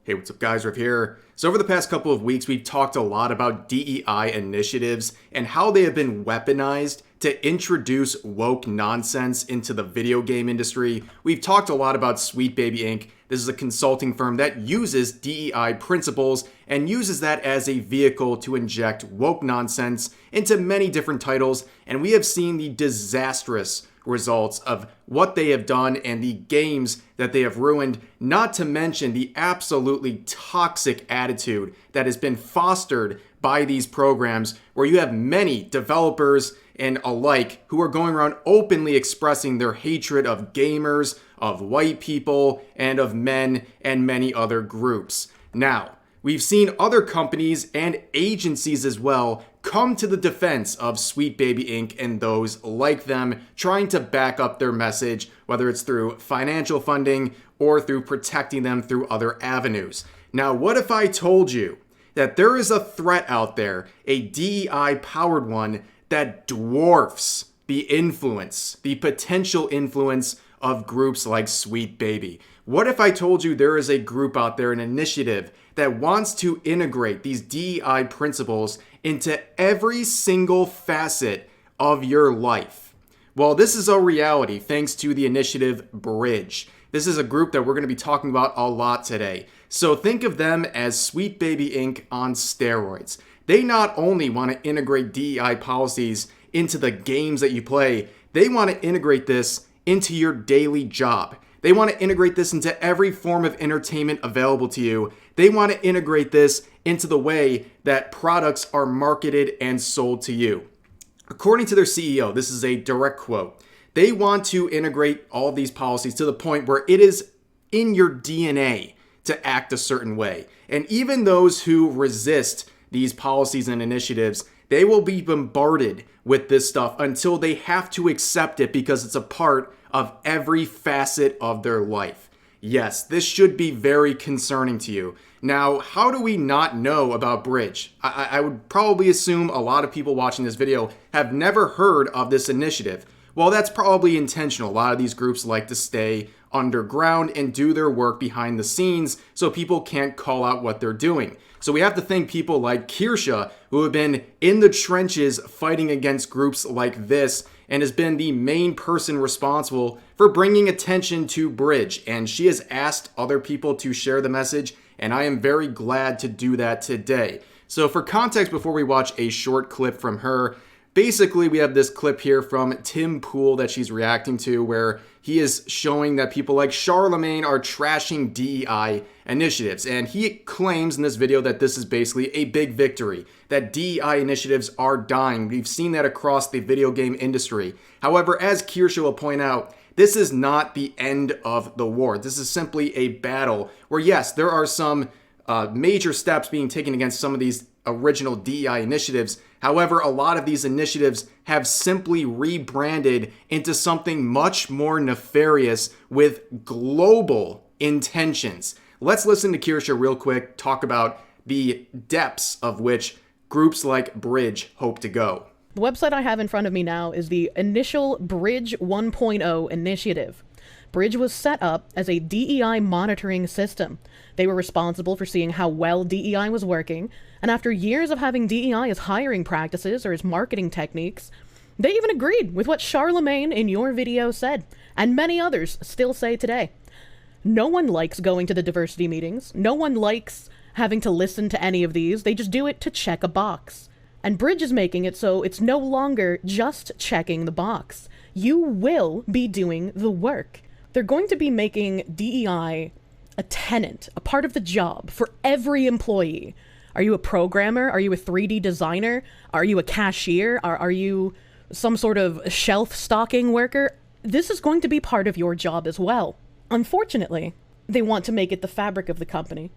Hey, what's up guys, Riv here. So over the past couple of weeks, we've talked a lot about DEI initiatives and how they have been weaponized to introduce woke nonsense into the video game industry. We've talked a lot about Sweet Baby Inc. This is a consulting firm that uses DEI principles and uses that as a vehicle to inject woke nonsense into many different titles, and we have seen the disastrous results of what they have done and the games that they have ruined, not to mention the absolutely toxic attitude that has been fostered by these programs, where you have many developers and alike who are going around openly expressing their hatred of gamers, of white people, and of men and many other groups. Now, we've seen other companies and agencies as well come to the defense of Sweet Baby Inc. and those like them, trying to back up their message, whether it's through financial funding or through protecting them through other avenues. Now, what if I told you that there is a threat out there, a DEI-powered one, that dwarfs the influence, the potential influence of groups like Sweet Baby? What if I told you there is a group out there, an initiative, that wants to integrate these DEI principles into every single facet of your life? Well, this is a reality thanks to the initiative Bridge. This is a group that we're going to be talking about a lot today. So think of them as Sweet Baby Inc. on steroids. They not only want to integrate DEI policies into the games that you play, they want to integrate this into your daily job. They want to integrate this into every form of entertainment available to you. They want to integrate this into the way that products are marketed and sold to you. According to their CEO, this is a direct quote, they want to integrate all these policies to the point where it is in your DNA to act a certain way. And even those who resist these policies and initiatives, they will be bombarded with this stuff until they have to accept it because it's a part of every facet of their life. Yes, this should be very concerning to you. Now, how do we not know about Bridge? I would probably assume a lot of people watching this video have never heard of this initiative. Well, that's probably intentional. A lot of these groups like to stay underground and do their work behind the scenes so people can't call out what they're doing. So we have to thank people like Kirsha, who have been in the trenches fighting against groups like this and has been the main person responsible for bringing attention to Bridge. And she has asked other people to share the message, and I am very glad to do that today. So for context, before we watch a short clip from her, basically we have this clip here from Tim Pool that she's reacting to, where he is showing that people like Charlemagne are trashing DEI initiatives. And he claims in this video that this is basically a big victory, that DEI initiatives are dying. We've seen that across the video game industry. However, as Kirsha will point out, this is not the end of the war. This is simply a battle where, yes, there are some major steps being taken against some of these original DEI initiatives. However, a lot of these initiatives have simply rebranded into something much more nefarious with global intentions. Let's listen to Kirsha real quick talk about the depths of which groups like Bridge hope to go. The website I have in front of me now is the initial Bridge 1.0 initiative. Bridge was set up as a DEI monitoring system. They were responsible for seeing how well DEI was working, and after years of having DEI as hiring practices or as marketing techniques, they even agreed with what Charlemagne in your video said, and many others still say today. No one likes going to the diversity meetings. No one likes having to listen to any of these. They just do it to check a box. And Bridge is making it so it's no longer just checking the box. You will be doing the work. They're going to be making DEI a tenant, a part of the job for every employee. Are you a programmer? Are you a 3D designer? Are you a cashier? Are you some sort of shelf stocking worker? This is going to be part of your job as well. Unfortunately, they want to make it the fabric of the company.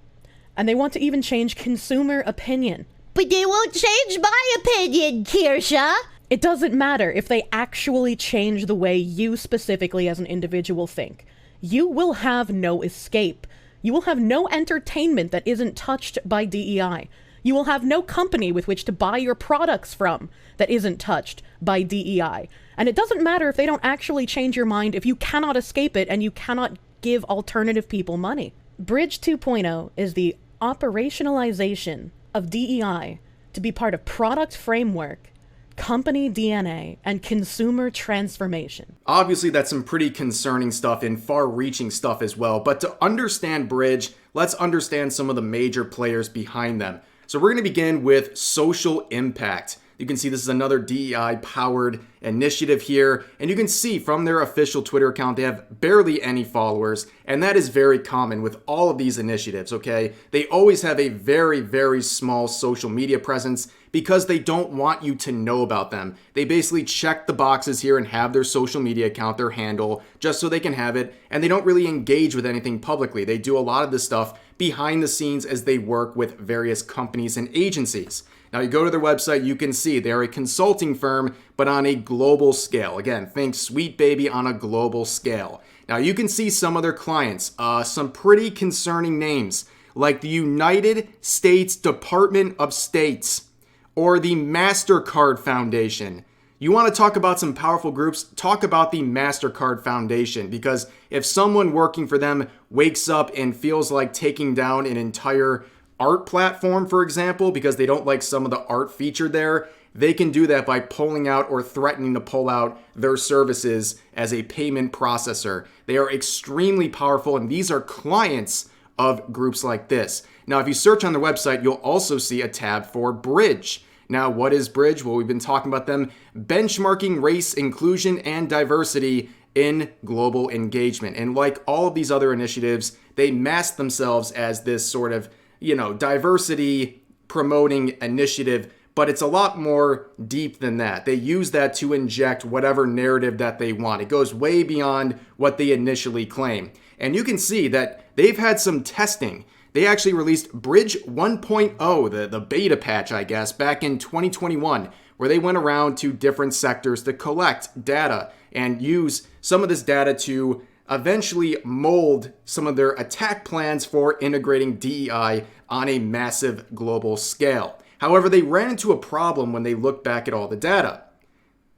And they want to even change consumer opinion. But they won't change my opinion, Kirsha! It doesn't matter if they actually change the way you specifically as an individual think. You will have no escape. You will have no entertainment that isn't touched by DEI. You will have no company with which to buy your products from that isn't touched by DEI. And it doesn't matter if they don't actually change your mind if you cannot escape it and you cannot give alternative people money. Bridge 2.0 is the operationalization of DEI to be part of product framework, company DNA, and consumer transformation. Obviously, that's some pretty concerning stuff and far-reaching stuff as well. But to understand Bridge, let's understand some of the major players behind them. So we're going to begin with social impact. You can see this is another DEI-powered initiative here. And you can see from their official Twitter account, they have barely any followers. And that is very common with all of these initiatives, okay? They always have a very, very small social media presence because they don't want you to know about them. They basically check the boxes here and have their social media account, their handle, just so they can have it. And they don't really engage with anything publicly. They do a lot of this stuff behind the scenes as they work with various companies and agencies. Now you go to their website, you can see they're a consulting firm, but on a global scale. Again, think Sweet Baby on a global scale. Now you can see some of their clients, some pretty concerning names, like the United States Department of States or the MasterCard Foundation. You want to talk about some powerful groups? Talk about the MasterCard Foundation, because if someone working for them wakes up and feels like taking down an entire art platform, for example, because they don't like some of the art featured there, they can do that by pulling out or threatening to pull out their services as a payment processor. They are extremely powerful, and these are clients of groups like this. Now, if you search on their website, you'll also see a tab for Bridge. Now, what is Bridge? Well, we've been talking about them benchmarking race, inclusion, and diversity in global engagement. And like all of these other initiatives, they mask themselves as this sort of diversity promoting initiative, but it's a lot more deep than that. They use that to inject whatever narrative that they want. It goes way beyond what they initially claim. And you can see that they've had some testing. They actually released Bridge 1.0, the beta patch, I guess, back in 2021, where they went around to different sectors to collect data and use some of this data to eventually mold some of their attack plans for integrating DEI on a massive global scale. However, they ran into a problem when they looked back at all the data.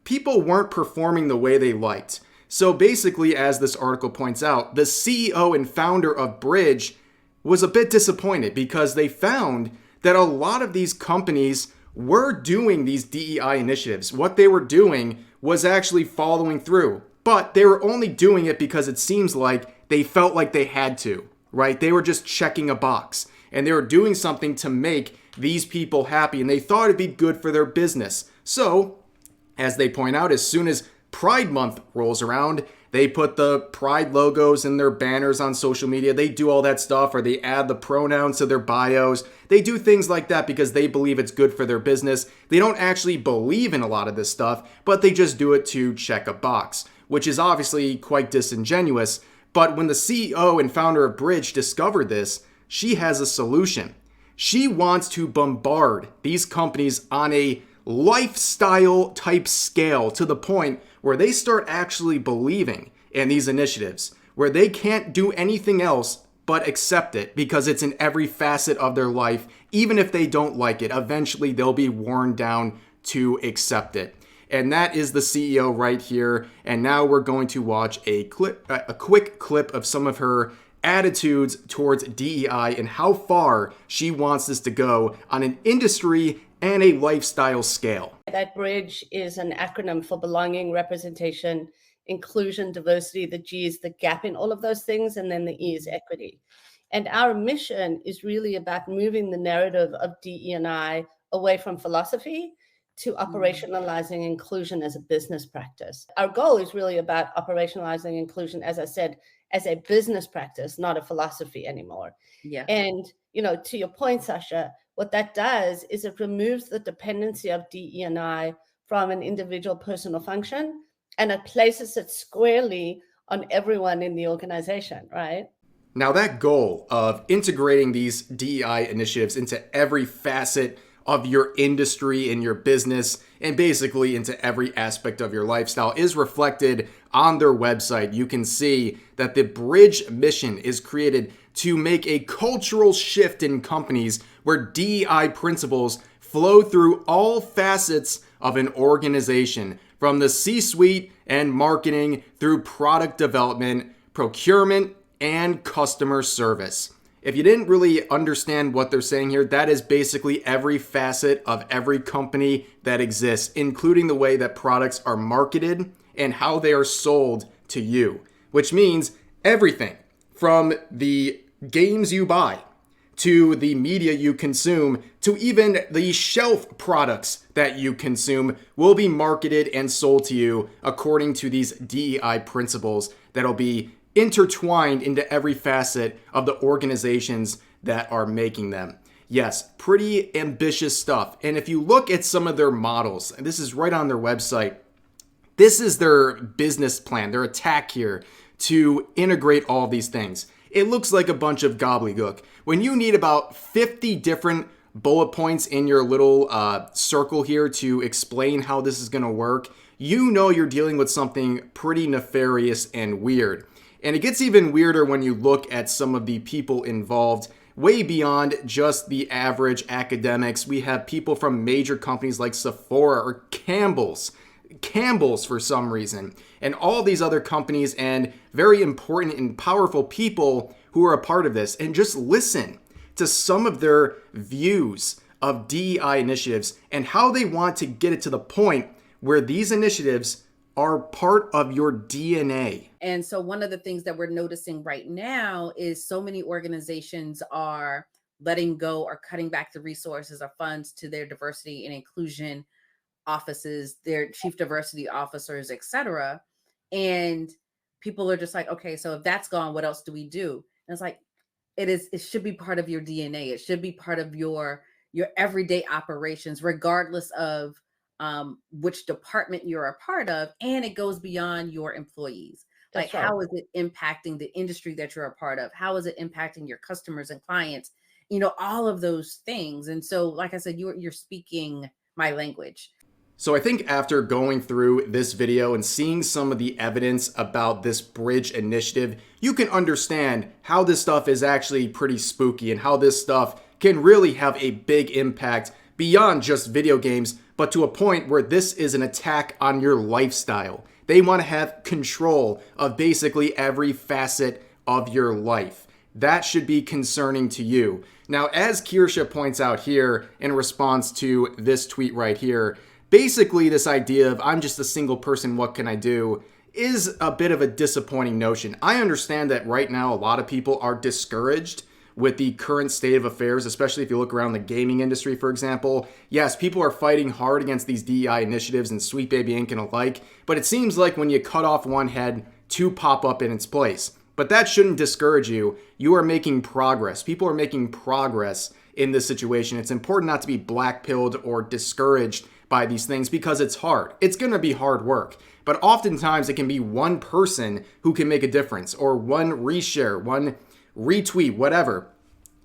People weren't performing the way they liked. So basically, as this article points out, the CEO and founder of Bridge was a bit disappointed because they found that a lot of these companies were doing these DEI initiatives. What they were doing was actually following through. But they were only doing it because it seems like they felt like they had to, right? They were just checking a box, and they were doing something to make these people happy, and they thought it'd be good for their business. So, as they point out, as soon as Pride Month rolls around, they put the Pride logos in their banners on social media. They do all that stuff, or they add the pronouns to their bios. They do things like that because they believe it's good for their business. They don't actually believe in a lot of this stuff, but they just do it to check a box, which is obviously quite disingenuous. But when the CEO and founder of Bridge discovered this, she has a solution. She wants to bombard these companies on a lifestyle type scale to the point where they start actually believing in these initiatives, where they can't do anything else but accept it because it's in every facet of their life. Even if they don't like it, eventually they'll be worn down to accept it. And that is the CEO right here. And now we're going to watch a quick clip of some of her attitudes towards DEI and how far she wants this to go on an industry and a lifestyle scale. That Bridge is an acronym for belonging, representation, inclusion, diversity. The G is the gap in all of those things, and then the E is equity. And our mission is really about moving the narrative of DE&I away from philosophy to operationalizing inclusion as a business practice. Our goal is really about operationalizing inclusion, as I said, as a business practice, not a philosophy anymore. Yeah. And, to your point, Sasha, what that does is it removes the dependency of DE&I from an individual personal function, and it places it squarely on everyone in the organization, right? Now, that goal of integrating these DEI initiatives into every facet of your industry and your business, and basically into every aspect of your lifestyle, is reflected on their website. You can see that the Bridge mission is created to make a cultural shift in companies where DEI principles flow through all facets of an organization, from the C-suite and marketing through product development, procurement, and customer service. If you didn't really understand what they're saying here, that is basically every facet of every company that exists, including the way that products are marketed and how they are sold to you, which means everything from the games you buy to the media you consume, to even the shelf products that you consume will be marketed and sold to you according to these DEI principles that'll be intertwined into every facet of the organizations that are making them. Yes, pretty ambitious stuff. And if you look at some of their models, and this is right on their website, this is their business plan, their attack here to integrate all of these things. It looks like a bunch of gobbledygook. When you need about 50 different bullet points in your little circle here to explain how this is going to work, you know you're dealing with something pretty nefarious and weird. And it gets even weirder when you look at some of the people involved, way beyond just the average academics. We have people from major companies like Sephora or Campbell's for some reason, and all these other companies and very important and powerful people who are a part of this. And just listen to some of their views of DEI initiatives and how they want to get it to the point where these initiatives are part of your DNA. And so one of the things that we're noticing right now is so many organizations are letting go or cutting back the resources or funds to their diversity and inclusion offices, their chief diversity officers, etc. And people are just like, okay, so if that's gone, what else do we do? And it's like, it should be part of your DNA. It should be part of your everyday operations, regardless of which department you're a part of. And it goes beyond your employees. That's Like, right. how is it impacting the industry that you're a part of? How is it impacting your customers and clients? You know, all of those things. And so, like I said, you're speaking my language. So I think after going through this video and seeing some of the evidence about this bridge initiative, you can understand how this stuff is actually pretty spooky and how this stuff can really have a big impact beyond just video games, but to a point where this is an attack on your lifestyle. They want to have control of basically every facet of your life. That should be concerning to you. Now, as Kirsha points out here in response to this tweet right here, basically this idea of I'm just a single person, what can I do, is a bit of a disappointing notion. I understand that right now a lot of people are discouraged with the current state of affairs, especially if you look around the gaming industry, for example. Yes, people are fighting hard against these DEI initiatives and Sweet Baby Inc. and alike, but it seems like when you cut off one head, two pop up in its place. But that shouldn't discourage you. You are making progress. People are making progress in this situation. It's important not to be black-pilled or discouraged by these things because it's hard. It's going to be hard work. But oftentimes it can be one person who can make a difference, or one reshare, one retweet, whatever.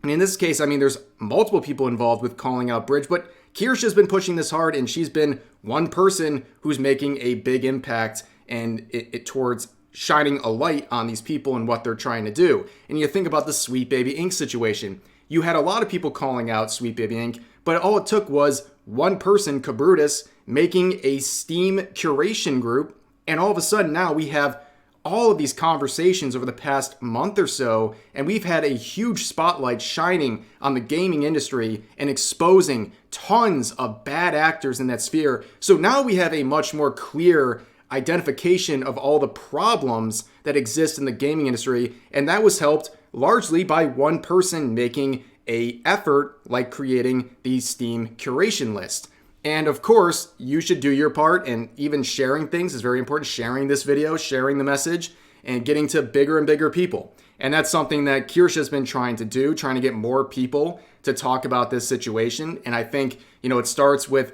And in this case, I mean, there's multiple people involved with calling out Bridge, but Kirsha's been pushing this hard, and she's been one person who's making a big impact and it towards shining a light on these people and what they're trying to do. And you think about the Sweet Baby Inc. situation. You had a lot of people calling out Sweet Baby Inc., but all it took was one person, Kabrutus, making a Steam curation group, and all of a sudden now we have all of these conversations over the past month or so, and we've had a huge spotlight shining on the gaming industry and exposing tons of bad actors in that sphere. So now we have a much more clear identification of all the problems that exist in the gaming industry, and that was helped largely by one person making a effort like creating the Steam curation list. And of course, you should do your part, and even sharing things is very important. Sharing this video, sharing the message, and getting to bigger and bigger people. And that's something that Kirsha's been trying to do, trying to get more people to talk about this situation. And I think, it starts with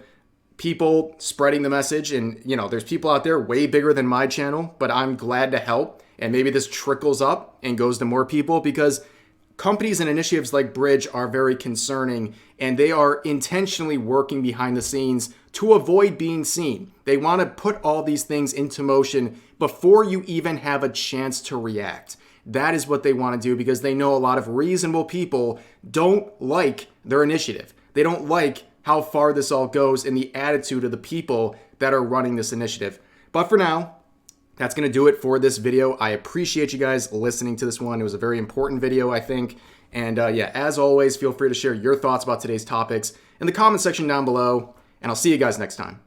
people spreading the message, and there's people out there way bigger than my channel, but I'm glad to help. And maybe this trickles up and goes to more people, because companies and initiatives like Bridge are very concerning, and they are intentionally working behind the scenes to avoid being seen. They want to put all these things into motion before you even have a chance to react. That is what they want to do, because they know a lot of reasonable people don't like their initiative. They don't like how far this all goes and the attitude of the people that are running this initiative. But for now, That's going to do it for this video. I appreciate you guys listening to this one. It was a very important video, I think. And yeah, as always, feel free to share your thoughts about today's topics in the comment section down below. And I'll see you guys next time.